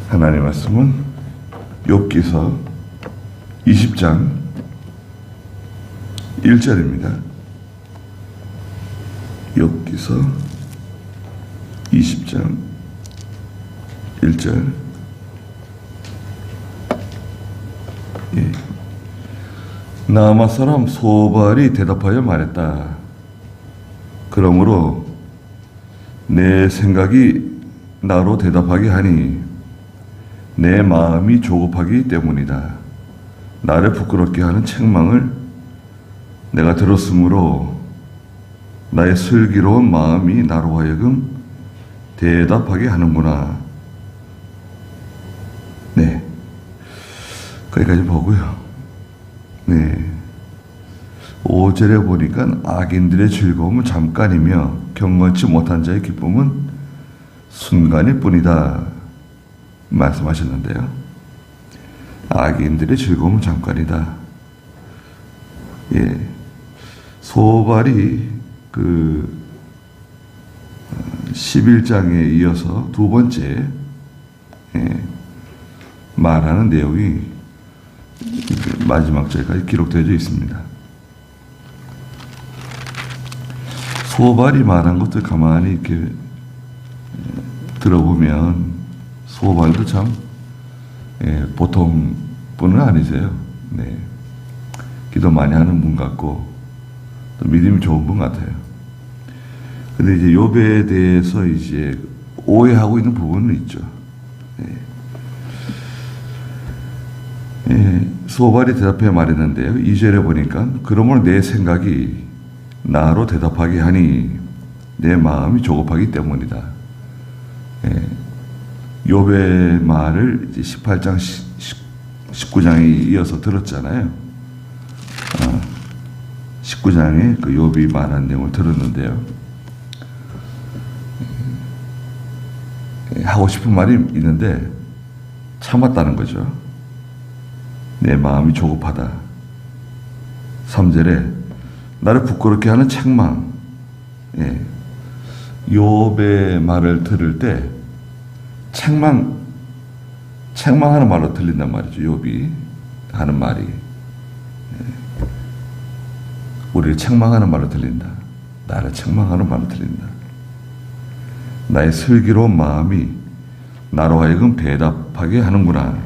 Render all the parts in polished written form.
하나님의 말씀은 욥기서 20장 1절입니다. 욥기서 20장 1절. 나아마 사람 소발이 대답하여 말했다. 그러므로 내 생각이 나로 대답하게 하니 내 마음이 조급하기 때문이다. 나를 부끄럽게 하는 책망을 내가 들었으므로 나의 슬기로운 마음이 나로 하여금 대답하게 하는구나. 네, 거기까지 보고요. 네, 5절에 보니까 악인들의 즐거움은 잠깐이며 경건치 못한 자의 기쁨은 순간일 뿐이다 말씀하셨는데요. 악인들의 즐거움은 잠깐이다. 예, 소발이 그 11장에 이어서 두 번째 말하는 내용이 마지막 절까지 기록되어 있습니다. 소발이 말한 것들 가만히 이렇게 들어보면 소발도 참 보통 분은 아니세요. 네. 기도 많이 하는 분 같고 또 믿음이 좋은 분 같아요. 근데 이제 욥에 대해서 이제 오해하고 있는 부분은 있죠. 소발이 대답해 말했는데요. 2절에 보니까 그러므로 내 생각이 나로 대답하게 하니 내 마음이 조급하기 때문이다. 욥의 말을 이제 18장 19장에 이어서 들었잖아요. 19장에 그 욥이 말한 내용을 들었는데요. 하고 싶은 말이 있는데 참았다는 거죠. 내 마음이 조급하다. 3절에 나를 부끄럽게 하는 책망. 욥의 말을 들을 때 책망하는 말로 들린단 말이죠. 욥이 하는 말이 우리를 책망하는 말로 들린다. 나를 책망하는 말로 들린다. 나의 슬기로운 마음이 나로 하여금 대답하게 하는구나.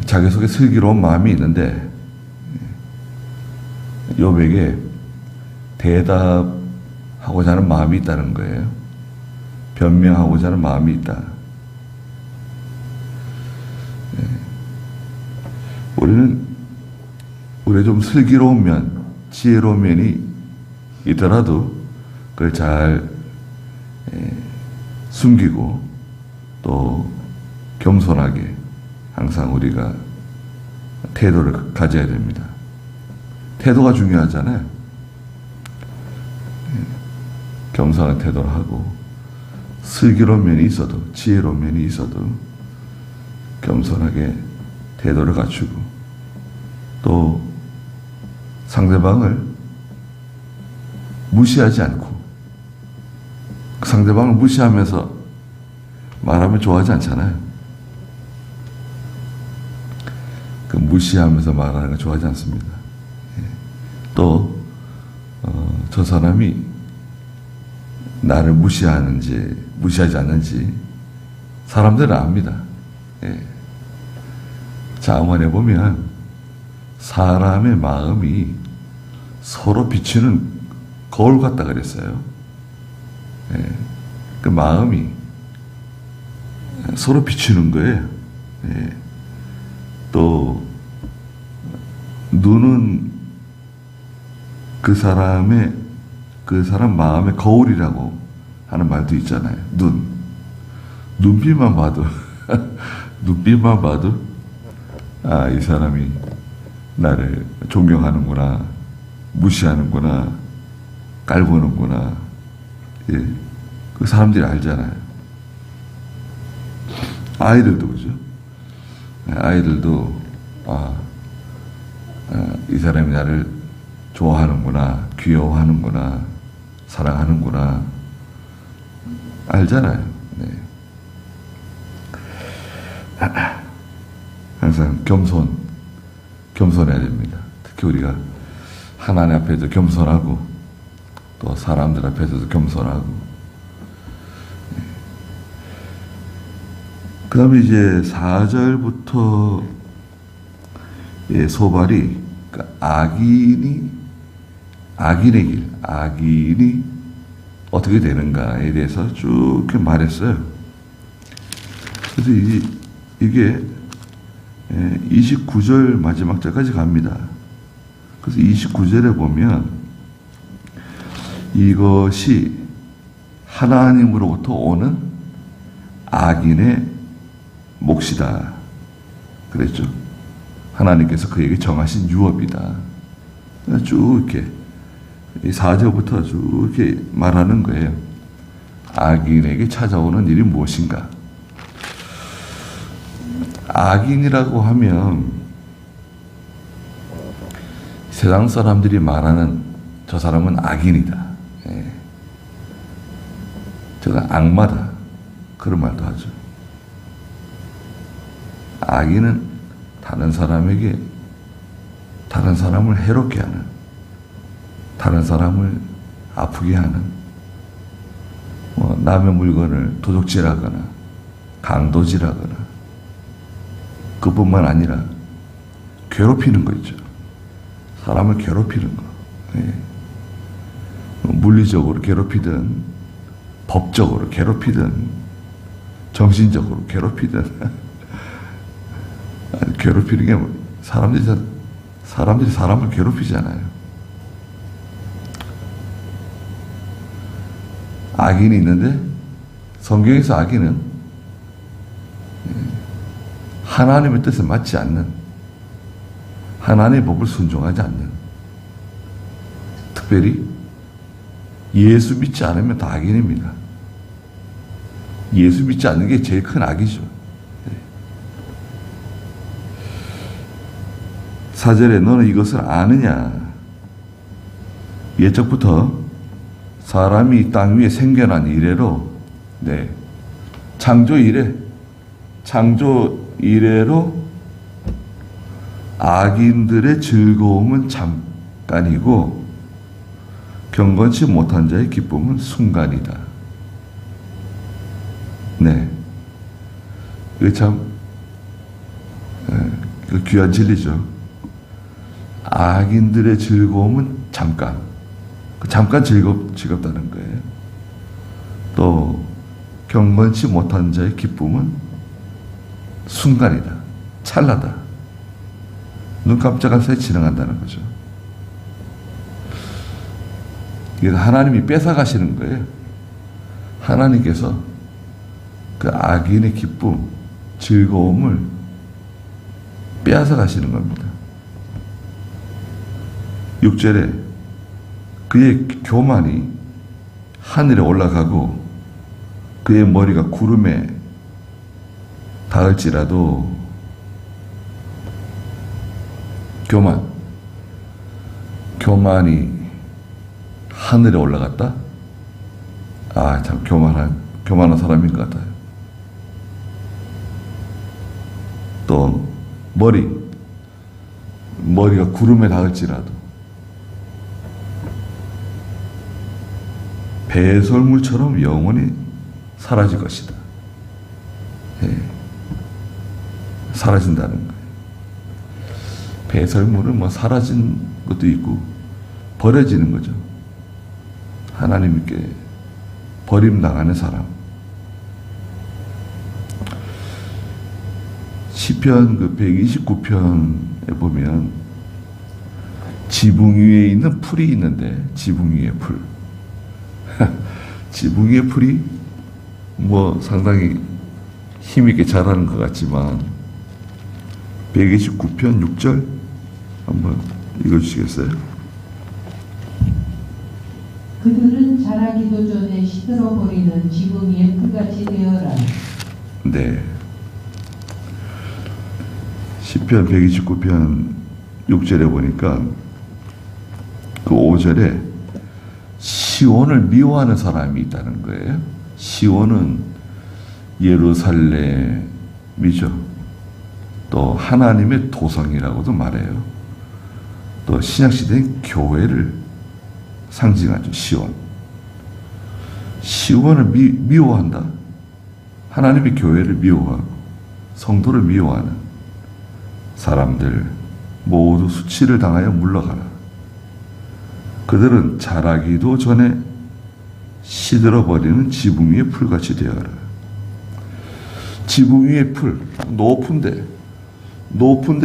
자기 속에 슬기로운 마음이 있는데 욥에게 대답하고자 하는 마음이 있다는 거예요. 변명하고자 하는 마음이 있다. 우리 좀 슬기로운 면, 지혜로운 면이 있더라도 그걸 잘 숨기고 또 겸손하게 항상 우리가 태도를 가져야 됩니다. 태도가 중요하잖아요. 겸손한 태도를 하고 슬기로운 면이 있어도 지혜로운 면이 있어도 겸손하게 태도를 갖추고 또 상대방을 무시하지 않고 상대방을 무시하면서 말하면 좋아하지 않잖아요. 그 무시하면서 말하는 거 좋아하지 않습니다. 또 저 사람이 나를 무시하지 않는지 사람들은 압니다. 자문해 보면 사람의 마음이 서로 비추는 거울 같다 그랬어요. 그 마음이 서로 비추는 거예요. 또 눈은 그 사람 마음의 거울이라고 하는 말도 있잖아요. 눈빛만 봐도 이 사람이 나를 존경하는구나, 무시하는구나, 깔보는구나. 그 사람들이 알잖아요. 아이들도 그죠? 아이들도 이 사람이 나를 좋아하는구나, 귀여워하는구나, 사랑하는구나 알잖아요. 네. 항상 겸손해야 됩니다. 특히 우리가 하나님 앞에도 겸손하고 또 사람들 앞에서도 겸손하고. 그 다음에 이제 4절부터 소발이 악인의 길, 악인이 어떻게 되는가에 대해서 쭉 이렇게 말했어요. 그래서 이게 29절 마지막 절까지 갑니다. 그래서 29절에 보면 이것이 하나님으로부터 오는 악인의 몫이다 그랬죠. 하나님께서 그에게 정하신 유업이다. 쭉 이렇게 4절부터 쭉 이렇게 말하는 거예요. 악인에게 찾아오는 일이 무엇인가? 악인이라고 하면 세상 사람들이 말하는 저 사람은 악인이다. 저건 악마다. 그런 말도 하죠. 악인은 다른 사람에게 다른 사람을 해롭게 하는, 다른 사람을 아프게 하는, 남의 물건을 도둑질하거나 강도질하거나, 그뿐만 아니라 괴롭히는 거 있죠. 사람을 괴롭히는 거. 물리적으로 괴롭히든 법적으로 괴롭히든 정신적으로 괴롭히든 괴롭히는 게 사람들이 사람을 괴롭히잖아요. 악인이 있는데 성경에서 악인은 하나님의 뜻에 맞지 않는, 하나님의 법을 순종하지 않는, 특별히 예수 믿지 않으면 다 악인입니다. 예수 믿지 않는 게 제일 큰 악이죠. 4절에 너는 이것을 아느냐? 예적부터 사람이 땅 위에 생겨난 이래로, 창조 이래로 악인들의 즐거움은 잠깐이고 경건치 못한 자의 기쁨은 순간이다. 이게 참 귀한 진리죠. 악인들의 즐거움은 잠깐 즐겁다는 거예요. 또 경건치 못한 자의 기쁨은 순간이다. 찰나다. 눈 깜짝할 사이 지나간다는 거죠. 이게 하나님이 뺏어가시는 거예요. 하나님께서 그 악인의 기쁨, 즐거움을 빼앗아 가시는 겁니다. 6절에 그의 교만이 하늘에 올라가고 그의 머리가 구름에 닿을지라도. 교만이 하늘에 올라갔다? 참 교만한 사람인 것 같아요. 또 머리가 구름에 닿을지라도 배설물처럼 영원히 사라질 것이다. 사라진다는 거예요. 배설물은 사라진 것도 있고 버려지는 거죠. 하나님께 버림당하는 사람. 시편 129편에 보면 지붕 위에 있는 풀이 있는데, 지붕 위에 풀. 지붕 위에 풀이 상당히 힘있게 자라는 것 같지만 129편 6절 한번 읽어주시겠어요? 그들은 자라기도 전에 시들어버리는 지붕 위의 풀같이 되어라. 시편 129편 6절에 보니까 그 5절에 시온을 미워하는 사람이 있다는 거예요. 시온은 예루살렘의 미죠. 또 하나님의 도성이라고도 말해요. 또 신약시대의 교회를 상징하죠. 시온. 시온을 미워한다. 하나님의 교회를 미워하고 성도를 미워하는 사람들 모두 수치를 당하여 물러가라. 그들은 자라기도 전에 시들어버리는 지붕 위의 풀같이 되어라. 지붕 위의 풀, 높은데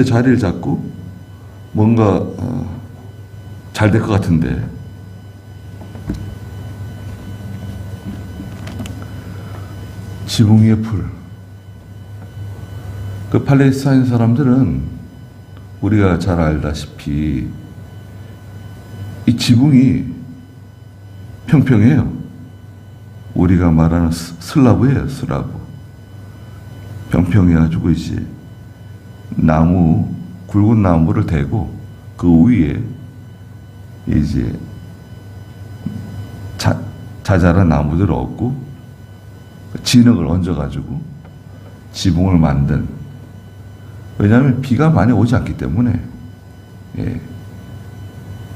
자리를 잡고 뭔가 잘 될 것 같은데 지붕 위의 풀. 그 팔레스타인 사람들은 우리가 잘 알다시피 이 지붕이 평평해요. 우리가 말하는 슬라브예요, 슬라브. 평평해가지고 이제 굵은 나무를 대고 그 위에 이제 자잘한 나무들을 얹고 진흙을 얹어가지고 지붕을 만든. 왜냐하면 비가 많이 오지 않기 때문에, 예,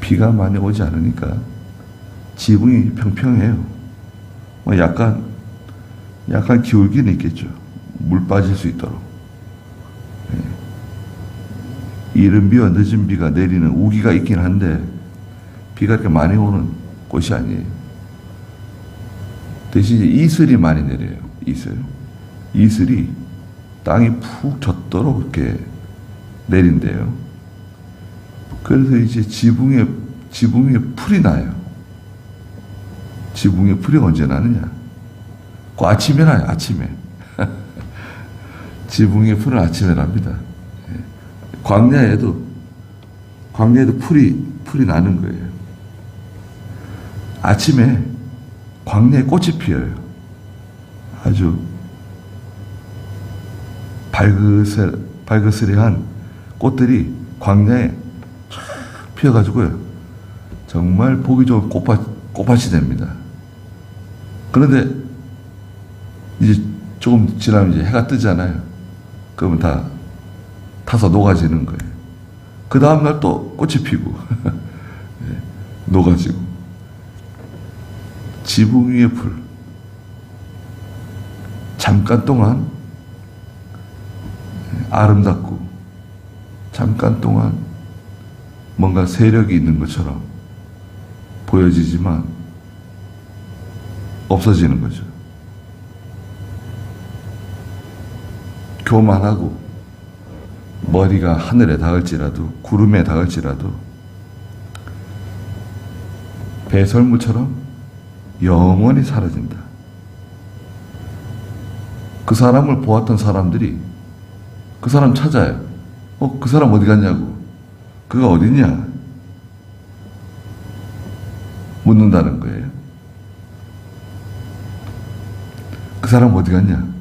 비가 많이 오지 않으니까 지붕이 평평해요. 뭐 약간 기울기는 있겠죠. 물 빠질 수 있도록. 예. 이른 비와 늦은 비가 내리는 우기가 있긴 한데 비가 이렇게 많이 오는 곳이 아니에요. 대신 이슬이 많이 내려요. 이슬이 땅이 푹 젖도록 이렇게 내린대요. 그래서 이제 지붕에 풀이 나요. 지붕에 풀이 언제 나느냐? 그 아침에 나요, 아침에. 지붕에 풀은 아침에 납니다. 광야에도 풀이 나는 거예요. 아침에 광야에 꽃이 피어요. 아주 발그스레한 꽃들이 광야에 쫙 피어가지고요. 정말 보기 좋은 꽃밭이 됩니다. 그런데 이제 조금 지나면 이제 해가 뜨잖아요. 그러면 다 타서 녹아지는 거예요. 그 다음날 또 꽃이 피고 녹아지고. 지붕 위의 풀. 잠깐 동안 아름답고 잠깐 동안 뭔가 세력이 있는 것처럼 보여지지만 없어지는 거죠. 교만하고 머리가 하늘에 닿을지라도 구름에 닿을지라도 배설물처럼 영원히 사라진다. 그 사람을 보았던 사람들이 그 사람 찾아요. 그 사람 어디 갔냐고. 그가 어디냐? 묻는다는 거예요. 그 사람 어디 갔냐?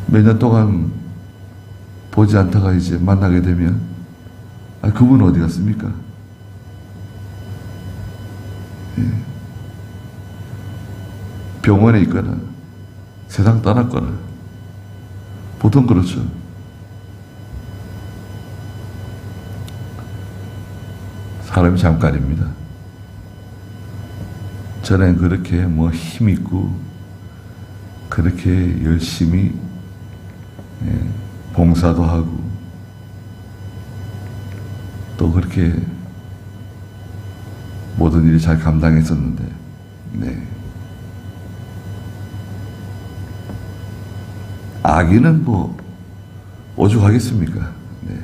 몇 년 동안 보지 않다가 이제 만나게 되면 그분 어디 갔습니까? 예. 병원에 있거나 세상 떠났거나 보통 그렇죠. 사람이 잠깐입니다. 전엔 그렇게 뭐 힘있고 그렇게 열심히 봉사도 하고 또 그렇게 모든 일이 잘 감당했었는데, 네. 악인은 뭐 오죽하겠습니까? 네.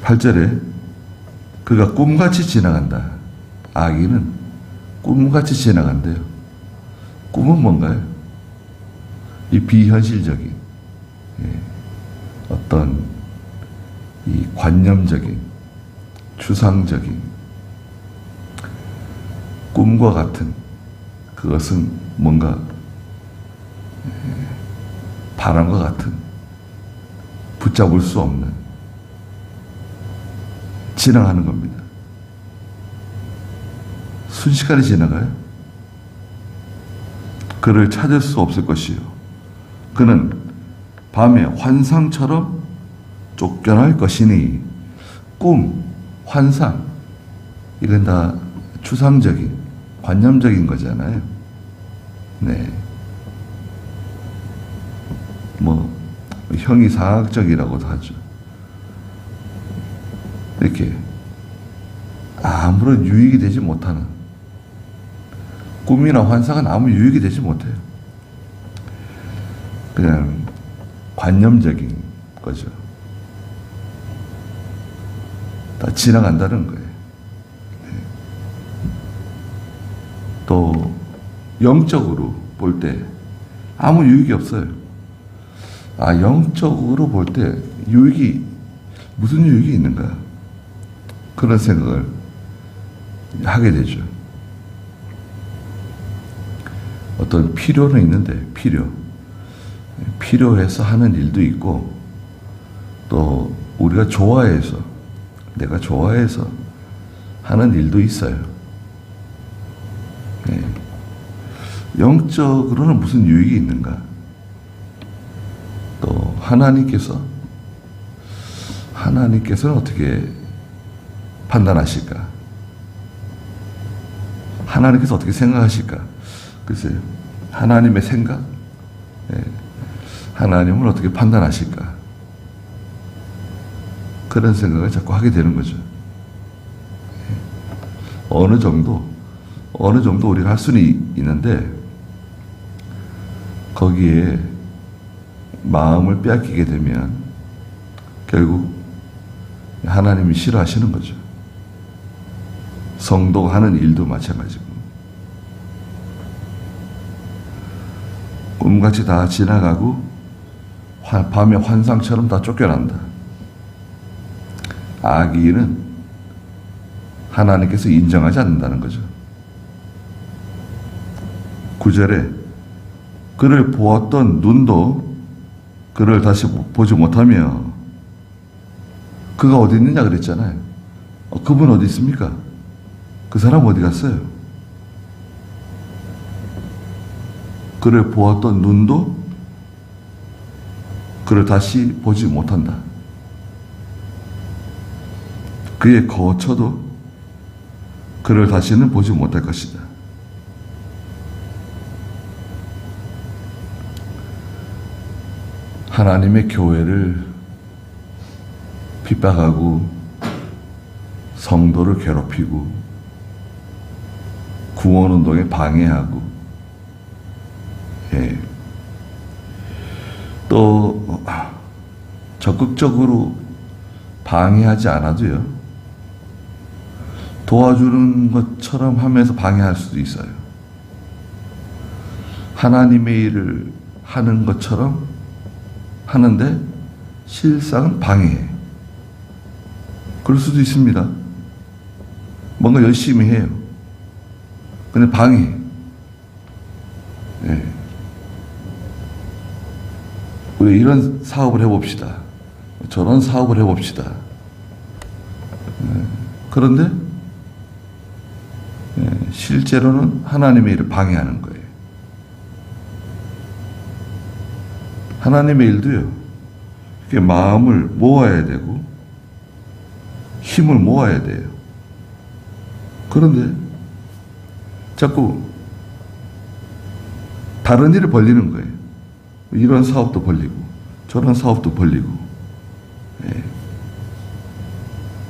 8절에 그가 꿈같이 지나간다. 악인은 꿈같이 지나간대요. 꿈은 뭔가요? 이 비현실적인, 어떤 이 관념적인, 추상적인 꿈과 같은 그것은 뭔가 바람과 같은 붙잡을 수 없는 지나가는 겁니다. 순식간에 지나가요. 그를 찾을 수 없을 것이요. 그는 밤에 환상처럼 쫓겨날 것이니. 꿈, 환상, 이건 다 추상적인, 관념적인 거잖아요. 네. 뭐, 형이상학적이라고도 하죠. 이렇게 아무런 유익이 되지 못하는, 꿈이나 환상은 아무 유익이 되지 못해요. 그냥 관념적인 거죠. 다 지나간다는 거예요. 네. 또 영적으로 볼 때 아무 유익이 없어요. 영적으로 볼 때 무슨 유익이 있는가? 그런 생각을 하게 되죠. 어떤 필요는 있는데, 필요해서 하는 일도 있고, 또 우리가 내가 좋아해서 하는 일도 있어요. 네. 영적으로는 무슨 유익이 있는가? 또 하나님께서는 어떻게 판단하실까? 하나님께서 어떻게 생각하실까? 글쎄요. 하나님의 생각? 네. 하나님은 어떻게 판단하실까? 그런 생각을 자꾸 하게 되는 거죠. 네. 어느 정도 우리가 할 수는 있는데, 거기에 마음을 빼앗기게 되면 결국 하나님이 싫어하시는 거죠. 성도가 하는 일도 마찬가지고. 꿈같이 다 지나가고 밤에 환상처럼 다 쫓겨난다. 악의는 하나님께서 인정하지 않는다는 거죠. 9절에 그를 보았던 눈도 그를 다시 보지 못하며. 그가 어디 있느냐 그랬잖아요. 그분 어디 있습니까? 그 사람 어디 갔어요? 그를 보았던 눈도 그를 다시 보지 못한다. 그의 거처도 그를 다시는 보지 못할 것이다. 하나님의 교회를 핍박하고 성도를 괴롭히고 구원운동에 방해하고, 예. 또 적극적으로 방해하지 않아도요, 도와주는 것처럼 하면서 방해할 수도 있어요. 하나님의 일을 하는 것처럼 하는데 실상은 방해해. 그럴 수도 있습니다. 뭔가 열심히 해요. 근데 방해. 예. 우리 이런 사업을 해봅시다. 저런 사업을 해봅시다. 예. 그런데 실제로는 하나님의 일을 방해하는 거예요. 하나님의 일도요, 이렇게 마음을 모아야 되고 힘을 모아야 돼요. 그런데 자꾸 다른 일을 벌리는 거예요. 이런 사업도 벌리고 저런 사업도 벌리고, 예.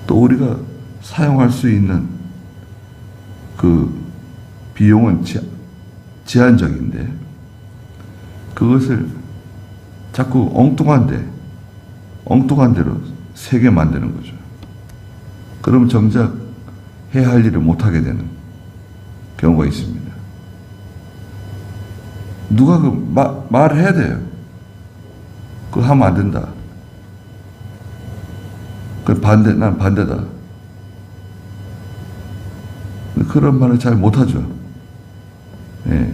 또 우리가 사용할 수 있는 그 비용은 제한적인데 그것을 자꾸 엉뚱한 대로 세게 만드는 거죠. 그러면 정작 해야 할 일을 못하게 되는 경우가 있습니다. 누가 말을 해야 돼요. 그거 하면 안 된다. 난 반대다. 그런 말을 잘 못하죠. 예.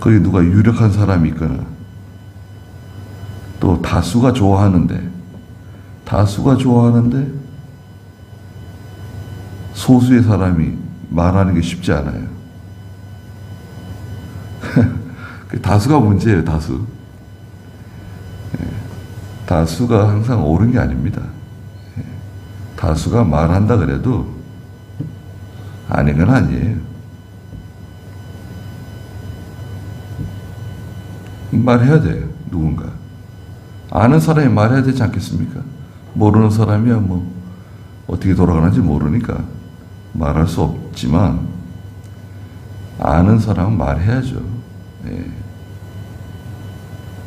거기 누가 유력한 사람이 있거나, 또 다수가 좋아하는데 소수의 사람이 말하는 게 쉽지 않아요. 다수가 문제예요, 다수. 다수가 항상 옳은 게 아닙니다. 다수가 말한다 그래도 아닌 건 아니에요. 말해야 돼요, 누군가. 아는 사람이 말해야 되지 않겠습니까? 모르는 사람이야 뭐 어떻게 돌아가는지 모르니까 말할 수 없지만 아는 사람은 말해야죠. 예.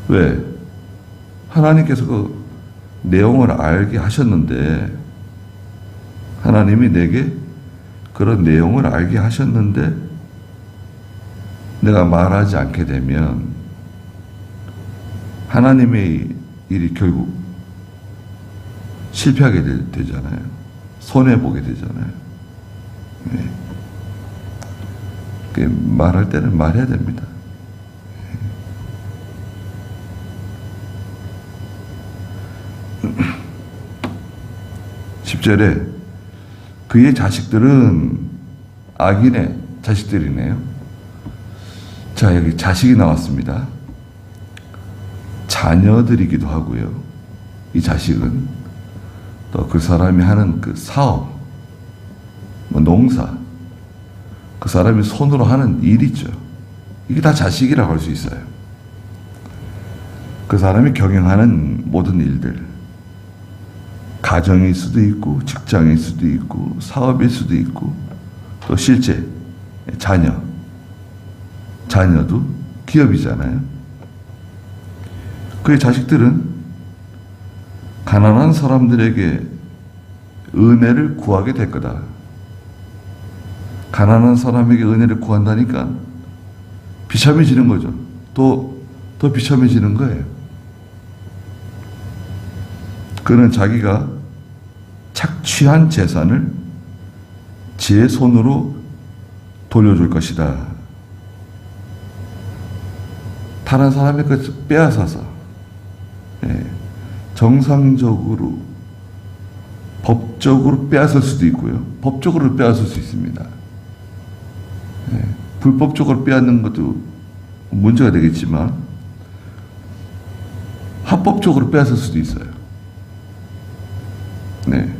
왜? 하나님께서 그 내용을 알게 하셨는데, 하나님이 내게 그런 내용을 알게 하셨는데 내가 말하지 않게 되면 하나님의 일이 결국 실패하게 되잖아요. 손해보게 되잖아요. 네. 말할 때는 말해야 됩니다. 10절에 그의 자식들은 악인의 자식들이네요. 자, 여기 자식이 나왔습니다. 자녀들이기도 하고요. 이 자식은 또 그 사람이 하는 그 사업, 뭐 농사, 그 사람이 손으로 하는 일 있죠. 이게 다 자식이라고 할 수 있어요. 그 사람이 경영하는 모든 일들, 가정일 수도 있고 직장일 수도 있고 사업일 수도 있고 또 실제 자녀도 기업이잖아요. 그의 자식들은 가난한 사람들에게 은혜를 구하게 될 거다. 가난한 사람에게 은혜를 구한다니까 비참해지는 거죠. 더 비참해지는 거예요. 그는 자기가 착취한 재산을 제 손으로 돌려줄 것이다. 다른 사람의 것을 빼앗아서 정상적으로 법적으로 빼앗을 수도 있고요. 법적으로 빼앗을 수 있습니다. 불법적으로 빼앗는 것도 문제가 되겠지만 합법적으로 빼앗을 수도 있어요. 네.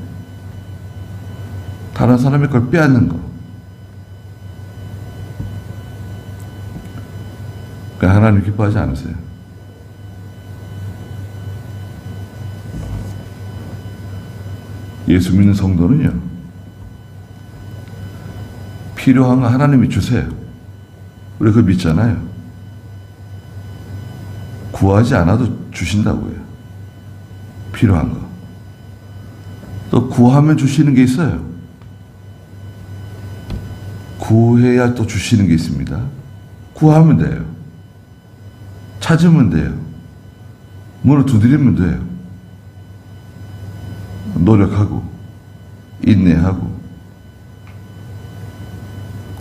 다른 사람의 걸 빼앗는 거. 그러니까 하나님 기뻐하지 않으세요. 예수 믿는 성도는요, 필요한 거 하나님이 주세요. 우리 그거 믿잖아요. 구하지 않아도 주신다고요. 필요한 거. 또 구하면 주시는 게 있어요. 구해야 또 주시는 게 있습니다. 구하면 돼요. 찾으면 돼요. 문을 두드리면 돼요. 노력하고 인내하고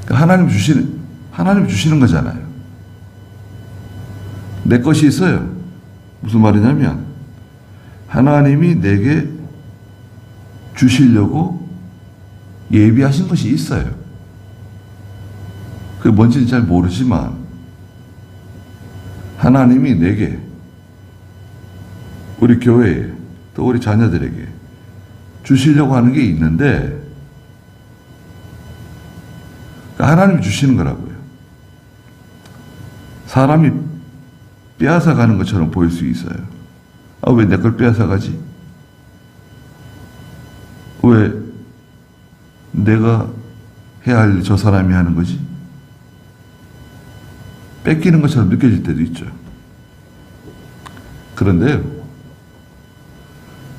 하나님 주시는 거잖아요. 내 것이 있어요. 무슨 말이냐면 하나님이 내게 주시려고 예비하신 것이 있어요. 그게 뭔지는 잘 모르지만 하나님이 내게, 우리 교회에, 또 우리 자녀들에게 주시려고 하는 게 있는데 하나님이 주시는 거라고요. 사람이 빼앗아 가는 것처럼 보일 수 있어요. 아, 왜 내 걸 빼앗아 가지? 왜 내가 해야 할 일 저 사람이 하는 거지? 뺏기는 것처럼 느껴질 때도 있죠. 그런데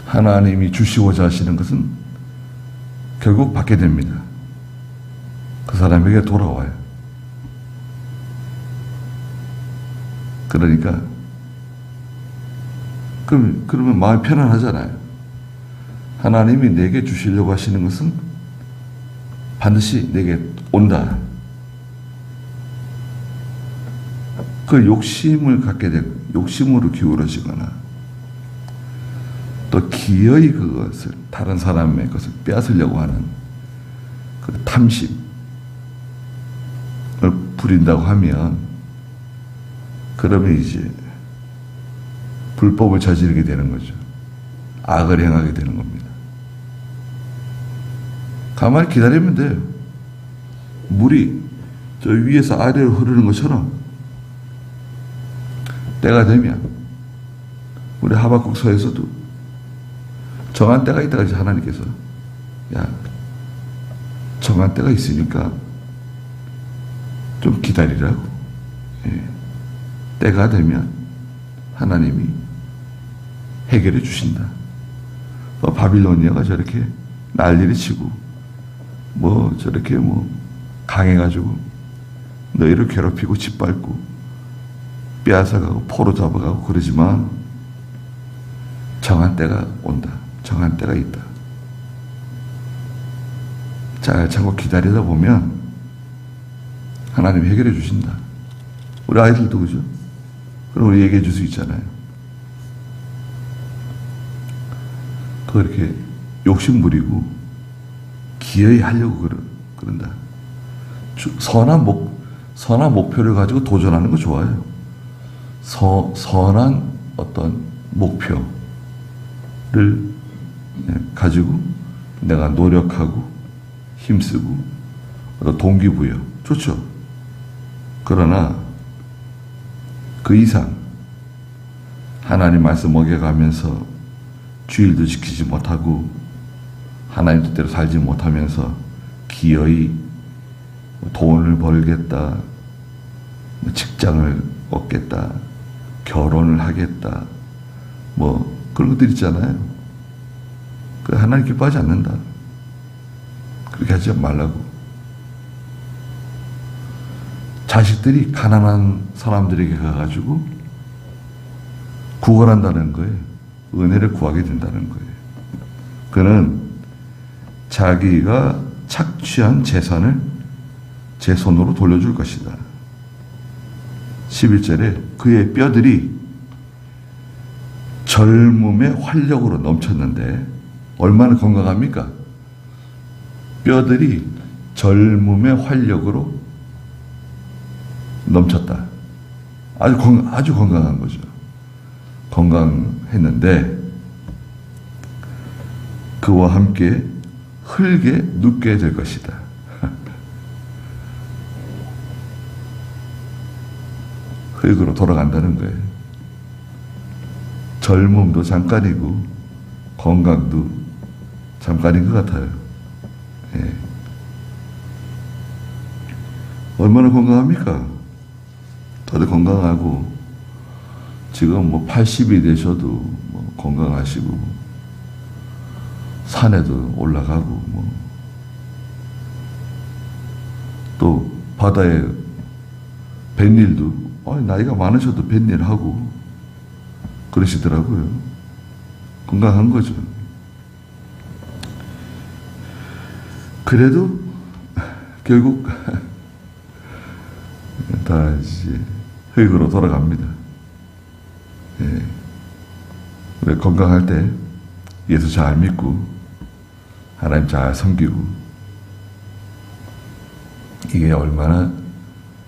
하나님이 주시고자 하시는 것은 결국 받게 됩니다. 그 사람에게 돌아와요. 그러니까 그러면 마음이 편안하잖아요. 하나님이 내게 주시려고 하시는 것은 반드시 내게 온다. 그 욕심을 갖게 되고 욕심으로 기울어지거나 또 기어이 그것을 다른 사람의 것을 빼앗으려고 하는 그 탐심, 부린다고 하면 그러면 이제 불법을 저지르게 되는 거죠. 악을 행하게 되는 겁니다. 가만히 기다리면 돼요. 물이 저 위에서 아래로 흐르는 것처럼 때가 되면 우리 하박국서에서도 정한 때가 있다가 이제 하나님께서 야 정한 때가 있으니까 좀 기다리라고. 예. 때가 되면 하나님이 해결해 주신다. 바빌로니아가 저렇게 난리를 치고 저렇게 강해가지고 너희를 괴롭히고 짓밟고 빼앗아가고 포로 잡아가고 그러지만 정한 때가 온다. 정한 때가 있다. 잘 참고 기다리다 보면 하나님이 해결해 주신다. 우리 아이들도 그죠? 그럼 우리 얘기해 줄 수 있잖아요. 그렇게 욕심 부리고 기어이 하려고 그런다. 선한 목표를 가지고 도전하는 거 좋아요. 선한 어떤 목표를 가지고 내가 노력하고 힘쓰고 어떤 동기부여 좋죠. 그러나 그 이상 하나님 말씀 먹여가면서 주일도 지키지 못하고 하나님 뜻대로 살지 못하면서 기어이 돈을 벌겠다, 직장을 얻겠다, 결혼을 하겠다, 그런 것들 있잖아요. 그 하나님 기뻐하지 않는다. 그렇게 하지 말라고. 자식들이 가난한 사람들에게 가가지고 구걸한다는 거예요. 은혜를 구하게 된다는 거예요. 그는 자기가 착취한 재산을 제 손으로 돌려줄 것이다. 11절에 그의 뼈들이 젊음의 활력으로 넘쳤는데 얼마나 건강합니까? 뼈들이 젊음의 활력으로 넘쳤다. 아주 건강한 거죠. 건강했는데 그와 함께 흙에 눕게 될 것이다. 흙으로 돌아간다는 거예요. 젊음도 잠깐이고 건강도 잠깐인 것 같아요. 예. 얼마나 건강합니까? 다들 건강하고 지금 80이 되셔도 건강하시고 산에도 올라가고 또 바다에 뱃일도 나이가 많으셔도 뱃일 하고 그러시더라고요. 건강한 거죠. 그래도 결국 다 이제 흙으로 돌아갑니다. 예. 우리 건강할 때 예수 잘 믿고 하나님 잘 섬기고 이게 얼마나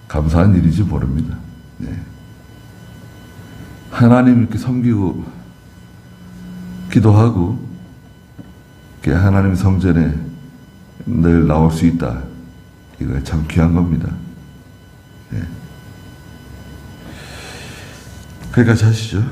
감사한 일인지 모릅니다. 예. 하나님 이렇게 섬기고 기도하고 이렇게 하나님 성전에 늘 나올 수 있다. 이거 참 귀한 겁니다. 예. 거기까지 하시죠.